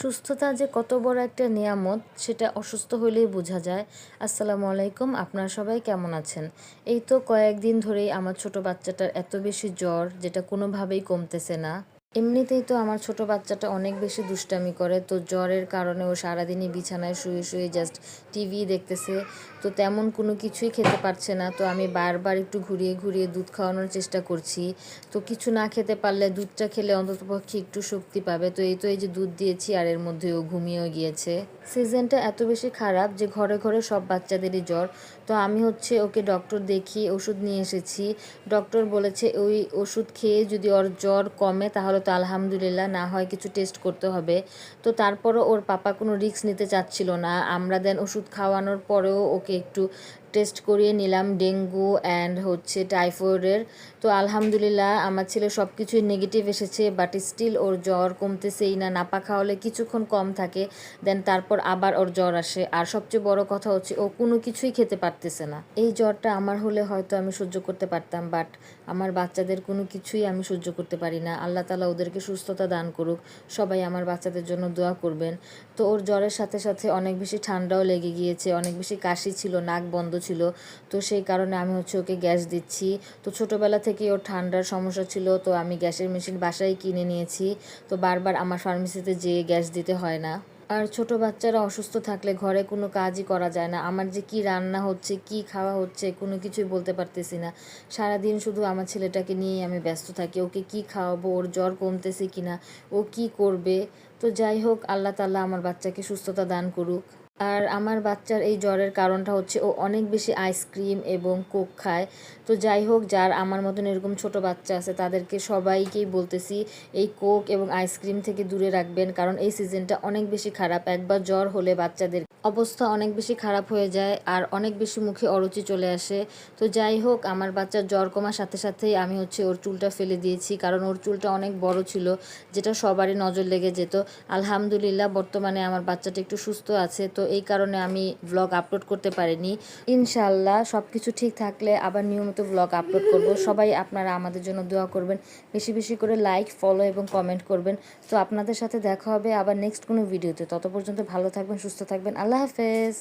সুস্থতা যে কত বড় একটা নিয়ামত সেটা অসুস্থ হলেই বোঝা যায়। আসসালামু আলাইকুম, আপনারা সবাই কেমন আছেন? এই তো কয়েকদিন ধরেই আমার ছোট বাচ্চাটার এত বেশি জ্বর, যেটা কোনোভাবেই কমতেছে না। এমনিতেই তো আমার ছোট বাচ্চাটা অনেক বেশি দুষ্টামি করে, তো জ্বরের কারণে ও সারাদিনই বিছানায় শুয়ে শুয়ে জাস্ট টিভি দেখতেছে। তো তেমন কোনো কিছুই খেতে পারছে না। তো আমি বারবার একটু ঘুরিয়ে ঘুরিয়ে দুধ খাওয়ানোর চেষ্টা করছি। তো কিছু না খেতে পারলে দুধটা খেলে অন্ততপক্ষে একটু শক্তি পাবে। তো এই যে দুধ দিয়েছি, আর এর মধ্যে ও ঘুমিয়েও গিয়েছে। সিজনটা এত বেশি খারাপ যে ঘরে ঘরে সব বাচ্চাদেরই জ্বর। তো আমি ওকে ডক্টর দেখিয়ে ওষুধ নিয়ে এসেছি। ডক্টর বলেছে ওই ওষুধ খেয়ে যদি ওর জ্বর কমে তাহলে তো আলহামদুলিল্লাহ, না হয় কিছু টেস্ট করতে হবে। তো তারপরও ওর পাপা কোনো রিস্ক নিতে চাচ্ছিল না। আমরা দেন ওষুধ খাওয়ানোর পরেও ওকে একটু টেস্ট করিয়ে নিলাম ডেঙ্গু অ্যান্ড টাইফয়েডের। তো আলহামদুলিল্লাহ আমার ছেলে সব কিছুই নেগেটিভ এসেছে, বাট স্টিল ওর জ্বর কমতেছেই না। নাপা খাওয়ালে কিছুক্ষণ কম থাকে, দেন তারপর আবার ওর জ্বর আসে। আর সবচেয়ে বড় কথা হচ্ছে ও কোনো কিছুই খেতে পারতেছে না। এই জ্বরটা আমার হলে হয়তো আমি সহ্য করতে পারতাম, বাট আমার বাচ্চাদের কোনো কিছুই আমি সহ্য করতে পারি না। আল্লাহ তাআলা ওদেরকে সুস্থতা দান করুক। সবাই আমার বাচ্চাদের জন্য দোয়া করবেন। তো ওর জ্বরের সাথে সাথে অনেক বেশি ঠান্ডাও লেগে গিয়েছে, অনেক বেশি কাশি ছিল, নাক বন্ধ ছিল। তো সেই কারণে আমি ওকে গ্যাস দিচ্ছি। তো ছোটোবেলা থেকেই ওর ঠান্ডার সমস্যা ছিল, তো আমি গ্যাসের মেশিন বাসায় কিনে নিয়েছি। তো বারবার আমার ফার্মেসিতে যেয়ে গ্যাস দিতে হয় না। আর ছোট বাচ্চারা অসুস্থ থাকলে ঘরে কোনো কাজই করা যায় না। আমার যে কি রান্না হচ্ছে, কি খাওয়া হচ্ছে, কোনো কিছুই বলতে পারতেছি না। সারাদিন শুধু আমার ছেলেটাকে নিয়েই আমি ব্যস্ত থাকি। ওকে কি খাওয়াবো, ওর জ্বর কমতেছে কিনা, ও কি করবে। তো যাই হোক, আল্লাহ তাআলা আমার বাচ্চাকে সুস্থতা দান করুক। আর আমার বাচ্চার এই জ্বরের কারণটা হচ্ছে ও অনেক বেশি আইসক্রিম এবং কোক খায়। তো যাই হোক, যার আমার মতন এরকম ছোট বাচ্চা আছে তাদেরকে সবাইকেই বলতেছি এই কোক এবং আইসক্রিম থেকে দূরে রাখবেন, কারণ এই সিজনটা অনেক বেশি খারাপ। একবার জ্বর হলে বাচ্চাদের অবস্থা অনেক বেশি খারাপ হয়ে যায় আর অনেক বেশি মুখে অরুচি চলে আসে। তো যাই হোক, আমার বাচ্চার জ্বর কমার সাথে সাথেই আমি ওর চুলটা ফেলে দিয়েছি, কারণ ওর চুলটা অনেক বড় ছিল, যেটা সবারই নজর লেগে যেত। আলহামদুলিল্লাহ বর্তমানে আমার বাচ্চাটা একটু সুস্থ আছে। তো এই কারণে আমি ব্লগ আপলোড করতে পারিনি। ইনশাআল্লাহ সব কিছু ঠিক থাকলে আবার নিয়মিত ব্লগ আপলোড করব। সবাই আপনারা আমাদের জন্য দোয়া করবেন, বেশি বেশি করে লাইক, ফলো এবং কমেন্ট করবেন। তো আপনাদের সাথে দেখা হবে আবার নেক্সট কোনো ভিডিওতে। তত পর্যন্ত ভালো থাকবেন, সুস্থ থাকবেন। আল্লাহ হাফেজ।